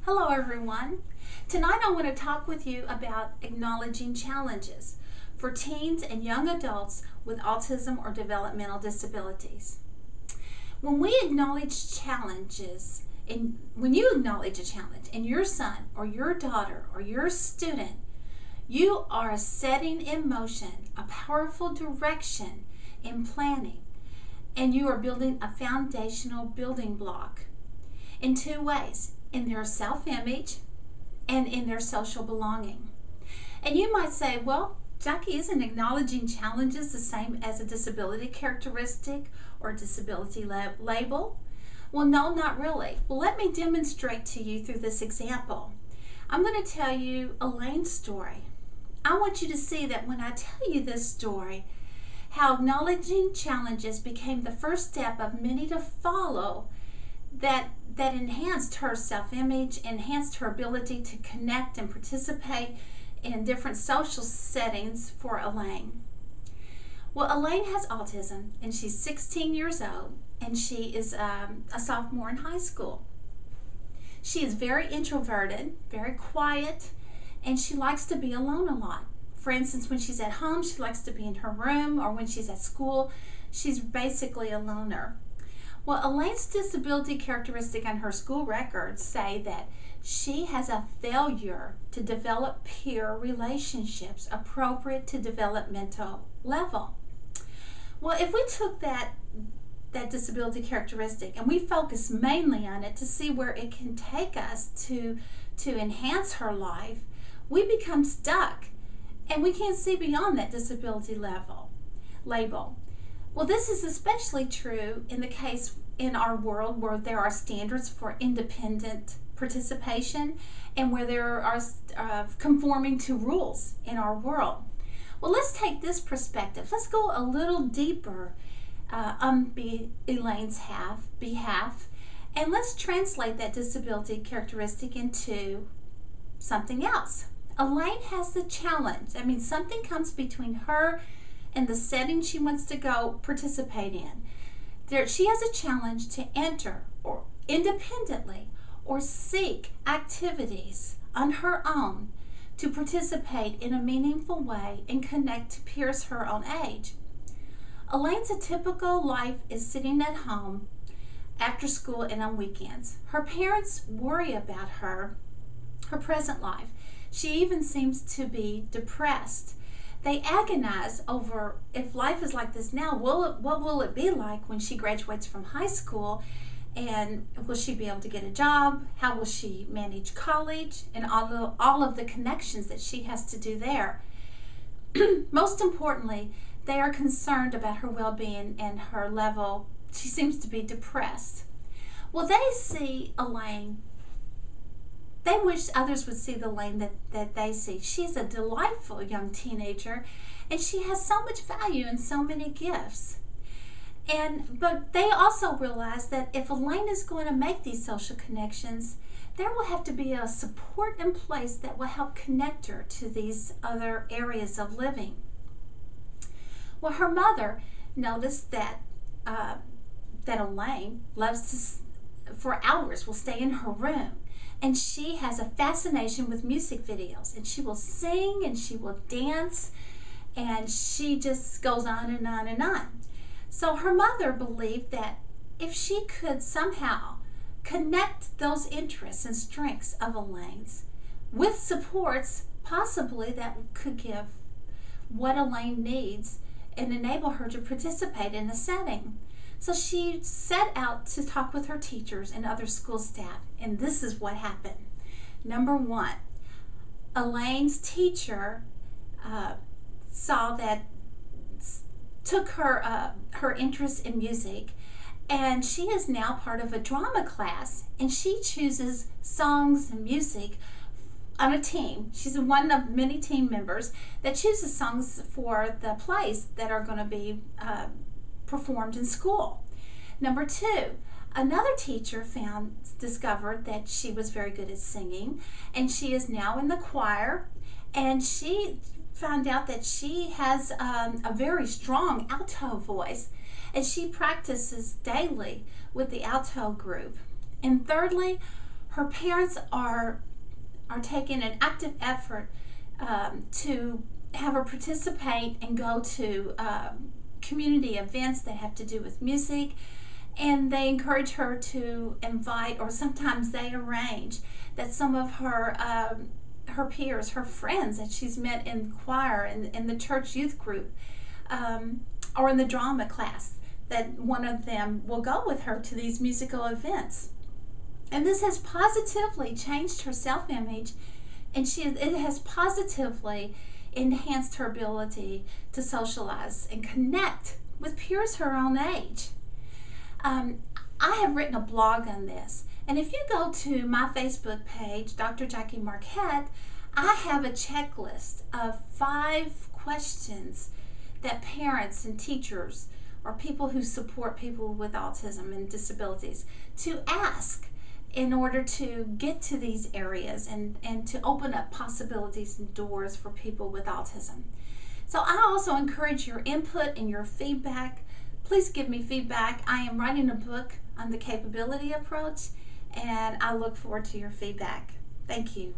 Hello everyone. Tonight I want to talk with you about acknowledging challenges for teens and young adults with autism or developmental disabilities. When we acknowledge challenges, and when you acknowledge a challenge in your son or your daughter or your student, you are setting in motion a powerful direction in planning, and you are building a foundational building block in two ways: in their self-image and in their social belonging. And you might say, well, Jackie, isn't acknowledging challenges the same as a disability characteristic or disability label? Well, no, not really. Well, let me demonstrate to you through this example. I'm going to tell you Elaine's story. I want you to see that when I tell you this story, how acknowledging challenges became the first step of many to follow that enhanced her self-image, enhanced her ability to connect and participate in different social settings for Elaine. Well, Elaine has autism, and she's 16 years old, and she is a sophomore in high school. She is very introverted, very quiet, and she likes to be alone a lot. For instance, when she's at home, she likes to be in her room, or when she's at school, she's basically a loner. Well, Elaine's disability characteristic on her school records say that she has a failure to develop peer relationships appropriate to developmental level. Well, if we took that disability characteristic and we focus mainly on it to see where it can take us to enhance her life, we become stuck and we can't see beyond that disability label. Well, this is especially true in the case in our world where there are standards for independent participation and where there are conforming to rules in our world. Well, let's take this perspective. Let's go a little deeper on Elaine's behalf, and let's translate that disability characteristic into something else. Elaine has the challenge. Something comes between her and the setting she wants to go participate in. She has a challenge to enter or independently or seek activities on her own to participate in a meaningful way and connect to peers her own age. Elaine's typical life is sitting at home after school and on weekends. Her parents worry about her present life. She even seems to be depressed. They agonize over, if life is like this now, what will it be like when she graduates from high school? And will she be able to get a job? How will she manage college? And all of the connections that she has to do there. Most importantly, they are concerned about her well-being and her level. She seems to be depressed. Well, they see Elaine. They wish others would see the Elaine that they see. She's a delightful young teenager, and she has so much value and so many gifts. But they also realize that if Elaine is going to make these social connections, there will have to be a support in place that will help connect her to these other areas of living. Well, her mother noticed that Elaine loves to, for hours, will stay in her room. And she has a fascination with music videos, and she will sing and she will dance, and she just goes on and on and on. So her mother believed that if she could somehow connect those interests and strengths of Elaine's with supports possibly that could give what Elaine needs and enable her to participate in the setting. So she set out to talk with her teachers and other school staff, and this is what happened. Number one, Elaine's teacher took her interest in music, and she is now part of a drama class, and she chooses songs and music on a team. She's one of many team members that chooses songs for the plays that are going to be performed in school. Number two, another teacher discovered that she was very good at singing, and she is now in the choir, and she found out that she has a very strong alto voice, and she practices daily with the alto group. And thirdly, her parents are taking an active effort to have her participate and go to community events that have to do with music, and they encourage her to invite, or sometimes they arrange that some of her peers, her friends that she's met in choir and in the church youth group, or in the drama class, that one of them will go with her to these musical events. And this has positively changed her self-image, and it has positively enhanced her ability to socialize and connect with peers her own age. I have written a blog on this, and if you go to my Facebook page, Dr. Jackie Marquette, I have a checklist of 5 questions that parents and teachers or people who support people with autism and disabilities to ask in order to get to these areas and to open up possibilities and doors for people with autism. So I also encourage your input and your feedback. Please give me feedback. I am writing a book on the capability approach, and I look forward to your feedback. Thank you.